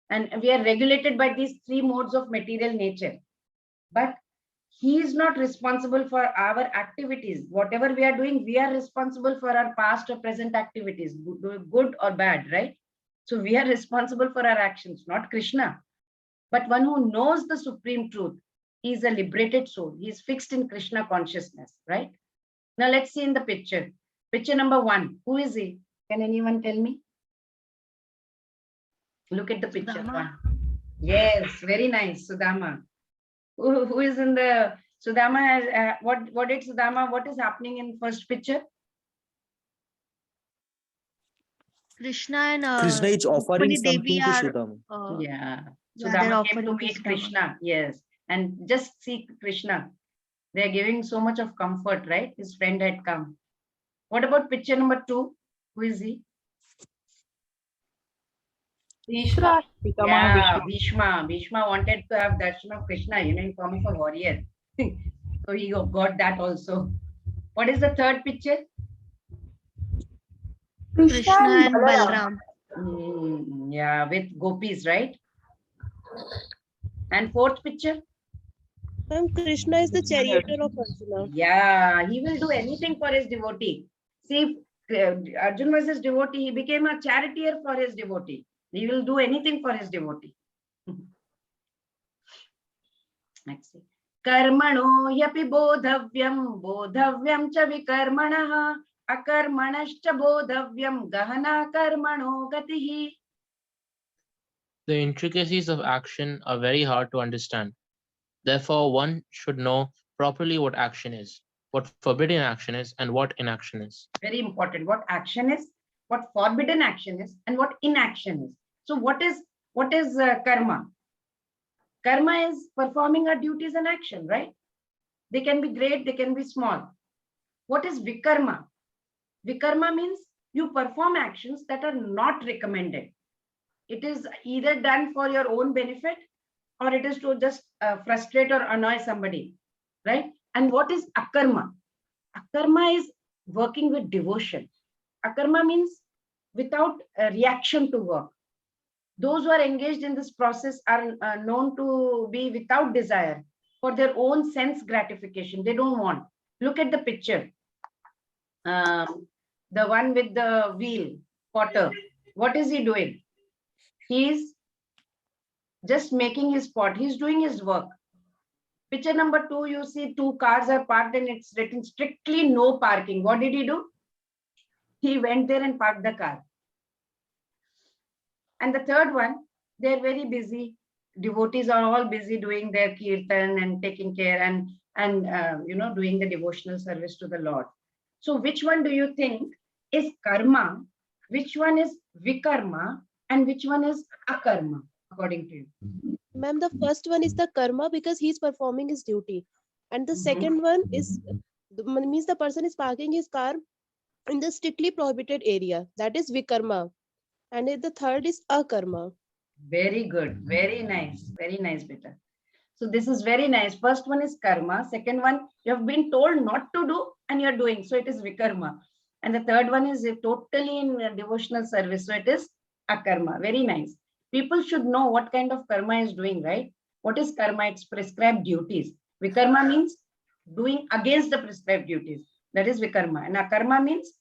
And we are regulated by these 3 modes of material nature. But he is not responsible for our activities. Whatever we are doing, we are responsible for our past or present activities, good or bad, right? So we are responsible for our actions, not Krishna. But one who knows the supreme truth, he is a liberated soul. He is fixed in Krishna consciousness, right? Now let's see in the picture. Picture number 1. Who is he? Can anyone tell me? Look at the picture. Sudama. 1. Yes, very nice, Sudama. Who is in the Sudama has what did Sudama, what is happening in first picture? Krishna and Krishna is offering Rukmini something Devi to are Sudama. Yeah, they're Sudama came to offering meet Sudama. Krishna. Yes, and just see Krishna, they're giving so much of comfort, right? His friend had come. What about picture number 2? Who is he? Bhishma. Yeah, Bhishma. Bhishma wanted to have darshan of Krishna, in form of a warrior. So he got that also. What is the third picture? Krishna and Balram. Yeah, with gopis, right? And fourth picture? Ma'am, Krishna is the charioteer of Arjuna. Yeah, he will do anything for his devotee. See, Arjun was his devotee. He became a charioteer for his devotee. He will do anything for his devotee. Next. कर्मणो ह्यपि बोधव्यं बोधव्यं च विकर्मणः अकर्मणश्च बोधव्यं गहना कर्मणो गतिः. The intricacies of action are very hard to understand. Therefore, one should know properly what action is, what forbidden action is, and what inaction is. Very important. What action is, what forbidden action is, and what inaction is. So, what is karma? Karma is performing our duties and action, right? They can be great, they can be small. What is vikarma? Vikarma means you perform actions that are not recommended. It is either done for your own benefit or it is to just frustrate or annoy somebody, right? And what is akarma? Akarma is working with devotion. Akarma means without a reaction to work. Those who are engaged in this process are known to be without desire for their own sense gratification. They don't want. Look at the picture. The one with the wheel, potter. What is he doing? He's just making his pot. He's doing his work. Picture number 2, you see 2 cars are parked and it's written strictly no parking. What did he do? He went there and parked the car. And the third one, they're very busy. Devotees are all busy doing their kirtan and taking care and doing the devotional service to the Lord. So which one do you think is karma? Which one is vikarma? And which one is akarma, according to you? Ma'am, the first one is the karma because he's performing his duty. And the second one is, means the person is parking his car in the strictly prohibited area. That is vikarma. And the third is akarma. Very good. Very nice. Very nice, beta. So this is very nice. First one is karma. Second one, you have been told not to do and you're doing. So it is vikarma. And the third one is totally in devotional service. So it is akarma. Very nice. People should know what kind of karma is doing, right? What is karma? It's prescribed duties. Vikarma means doing against the prescribed duties. That is vikarma. And akarma means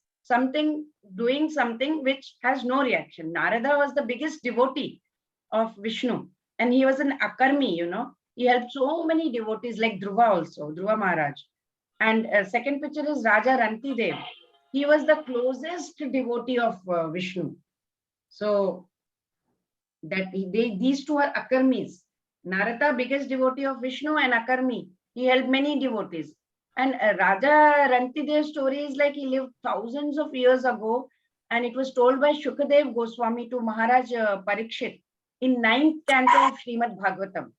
doing something which has no reaction. Narada was the biggest devotee of Vishnu. And he was an akarmi, He helped so many devotees like Dhruva also, Dhruva Maharaj. And second picture is Raja Rantidev. He was the closest devotee of Vishnu. So these two are akarmis. Narada, biggest devotee of Vishnu, and akarmi. He helped many devotees. And Raja Rantidev's story is like he lived thousands of years ago. And it was told by Shukadev Goswami to Maharaj Parikshit in 9th canto of Srimad Bhagavatam.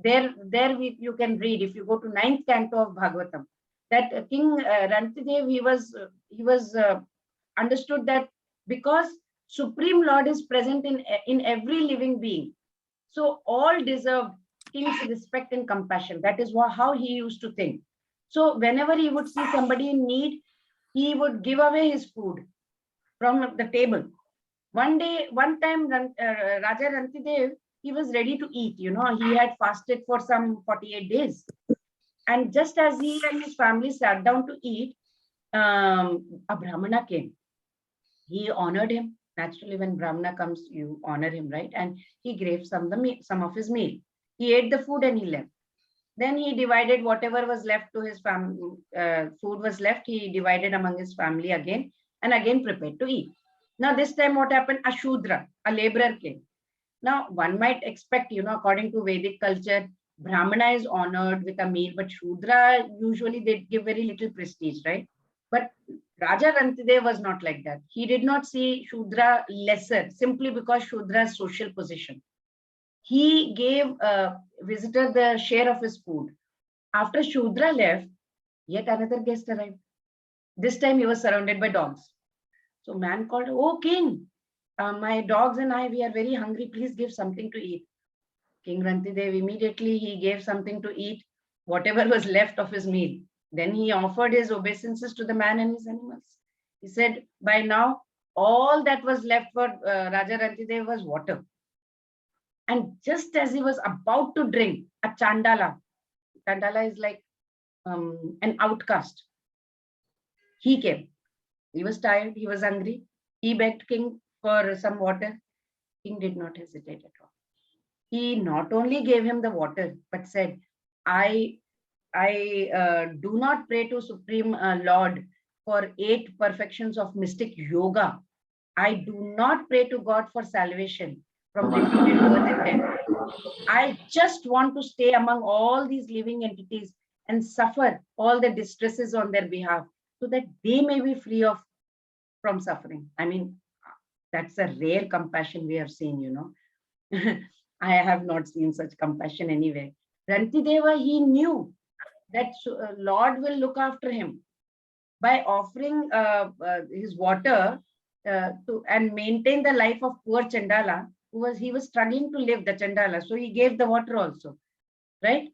There you can read, if you go to 9th canto of Bhagavatam, that King Rantidev, he was understood that because Supreme Lord is present in every living being, so all deserve king's respect and compassion. That is how he used to think. So whenever he would see somebody in need, he would give away his food from the table. One time, Raja Rantidev, he was ready to eat. He had fasted for some 48 days. And just as he and his family sat down to eat, a Brahmana came. He honored him. Naturally, when Brahmana comes, you honor him, right? And he gave some of his meal. He ate the food and he left. Then he divided whatever was left to his family, food was left, he divided among his family again and again prepared to eat. Now this time what happened? A Shudra, a laborer came. Now one might expect, according to Vedic culture, Brahmana is honored with a meal, but Shudra, usually they give very little prestige, right? But Raja Rantidev was not like that. He did not see Shudra lesser simply because Shudra's social position. He gave a visitor the share of his food. After Shudra left, yet another guest arrived. This time he was surrounded by dogs. So man called, "Oh king, my dogs and I, we are very hungry. Please give something to eat." King Rantidev immediately he gave something to eat, whatever was left of his meal. Then he offered his obeisances to the man and his animals. He said, by now, all that was left for Raja Rantidev was water. And just as he was about to drink, a Chandala, Chandala is like an outcast. He came. He was tired. He was hungry. He begged king for some water. King did not hesitate at all. He not only gave him the water, but said, I do not pray to Supreme Lord for 8 perfections of mystic yoga. I do not pray to God for salvation from repeated birth and death. I just want to stay among all these living entities and suffer all the distresses on their behalf so that they may be free from suffering. I mean, that's a rare compassion we have seen, you know. I have not seen such compassion anywhere. Rantideva, he knew that Lord will look after him by offering his water to and maintain the life of poor Chandala, he was struggling to live, the Chandala. So he gave the water also, right?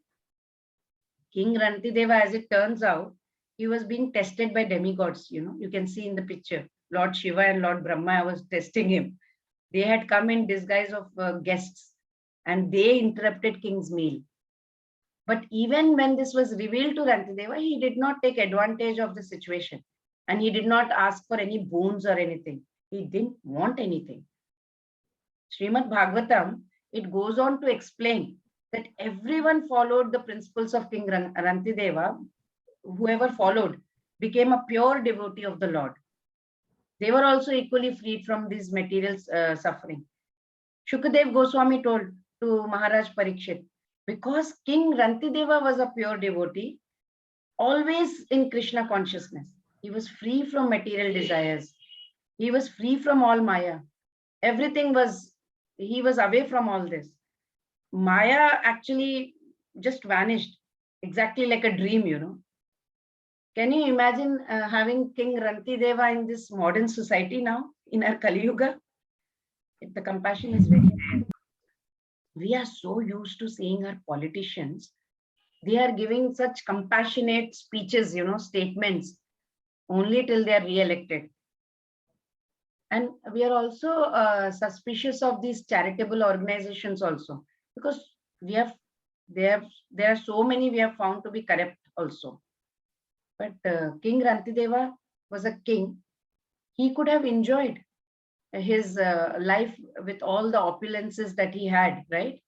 King Rantideva, as it turns out, he was being tested by demigods. You know, you can see in the picture, Lord Shiva and Lord Brahma was testing him. They had come in disguise of guests, and they interrupted king's meal. But even when this was revealed to Rantideva, he did not take advantage of the situation, and he did not ask for any boons or anything. He didn't want anything. Srimad Bhagavatam, it goes on to explain that everyone followed the principles of King Rantideva. Whoever followed became a pure devotee of the Lord. They were also equally freed from this material suffering. Shukadev Goswami told to Maharaj Parikshit, because King Rantideva was a pure devotee, always in Krishna consciousness. He was free from material desires. He was free from all Maya. He was away from all this. Maya actually just vanished, exactly like a dream, you know. Can you imagine having King Rantideva in this modern society now, in our Kali Yuga? The compassion is very rare. We are so used to seeing our politicians, they are giving such compassionate speeches, you know, statements, only till they are re-elected. And we are also suspicious of these charitable organizations also, because there are so many we have found to be corrupt also. But King Rantideva was a king. He could have enjoyed his life with all the opulences that he had, right?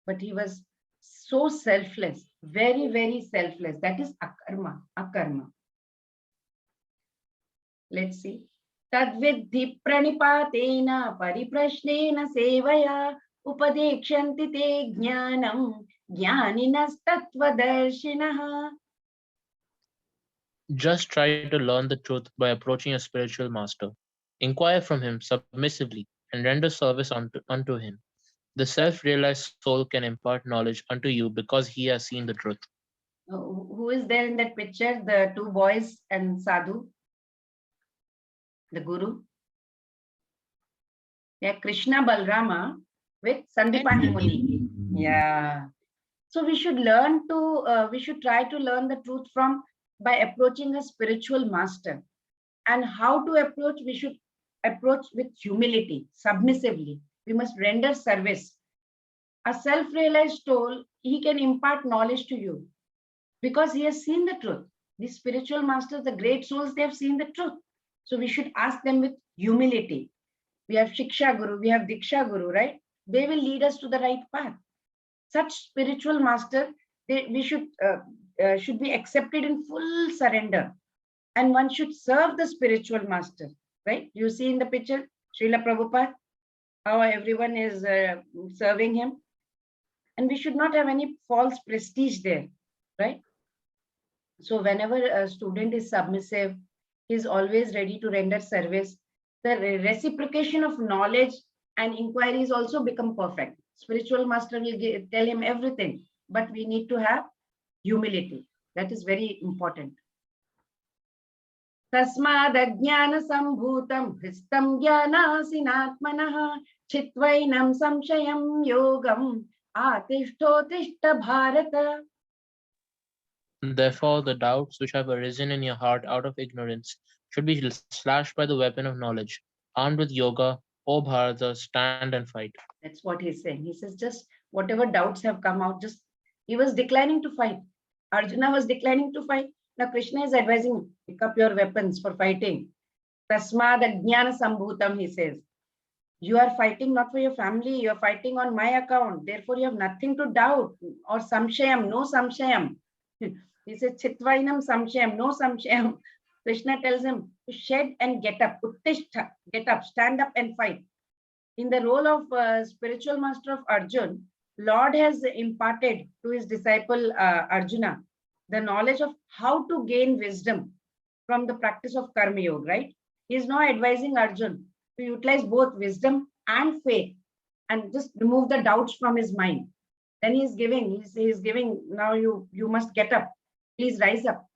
But he was so selfless, very, very selfless. That is akarma. Let's see. Tadvidhi pranipatena pariprashnena sevaya upadekshanti te jnanam jnaninas tattvadarshinaha. Just try to learn the truth by approaching a spiritual master. Inquire from him submissively and render service unto him. The self-realized soul can impart knowledge unto you because he has seen the truth. Who is there in that picture? The 2 boys and Sadhu, the Guru. Yeah, Krishna Balrama with Sandipani Muni. Yeah. So we should try to learn the truth by approaching a spiritual master. And how to approach? We should approach with humility, submissively. We must render service. A self-realized soul, he can impart knowledge to you because he has seen the truth. These spiritual masters, the great souls, they have seen the truth. So we should ask them with humility. We have Shiksha Guru, we have Diksha Guru, right? They will lead us to the right path. Such spiritual master, we should be accepted in full surrender. And one should serve the spiritual master, right? You see in the picture, Srila Prabhupada, how everyone is serving him. And we should not have any false prestige there, right? So whenever a student is submissive, he is always ready to render service. The reciprocation of knowledge and inquiries also become perfect. Spiritual master will tell him everything, but we need to have humility. That is very important. Tasmad ajnana sambhutam hristam jnanasinatmanah chitvainam samshayam yogam atishthotishta bharata. Therefore, the doubts which have arisen in your heart out of ignorance should be slashed by the weapon of knowledge. Armed with yoga, O Bharata, stand and fight. That's what he's saying. He says, just whatever doubts have come out, just He was declining to fight. Arjuna was declining to fight. Now Krishna is advising him, pick up your weapons for fighting. Tasmad Jnana Sambhutam, he says. You are fighting not for your family, you are fighting on my account. Therefore, you have nothing to doubt or samshayam, no samshayam. He says, Chitvainam samshayam, no samshayam. Krishna tells him to shed and get up, uttishta, get up, stand up and fight. In the role of spiritual master of Arjun, Lord has imparted to his disciple Arjuna the knowledge of how to gain wisdom from the practice of Karma Yoga, right? He is now advising Arjun to utilize both wisdom and faith and just remove the doubts from his mind. Then he's giving, now you must get up, please rise up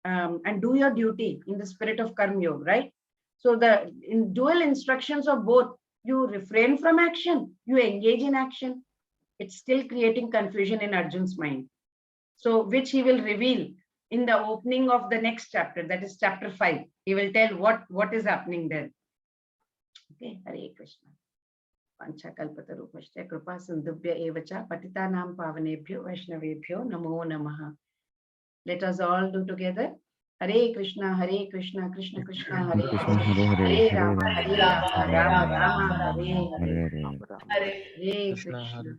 and do your duty in the spirit of Karma Yoga, right? So the in dual instructions of both, you refrain from action, you engage in action. It's still creating confusion in Arjun's mind. So which he will reveal in the opening of the next chapter, that is chapter 5. He will tell what is happening there. Okay, Hare Krishna. Panchakalpatarupashya kripa sindhubhya evacha patitanam pavanebhyo vaishnavebhyo namo namaha. Let us all do together. Hare Krishna, Krishna Krishna, Hare Hare, Hare Rama, Rama Rama, Hare Hare. Hare Krishna, Krishna.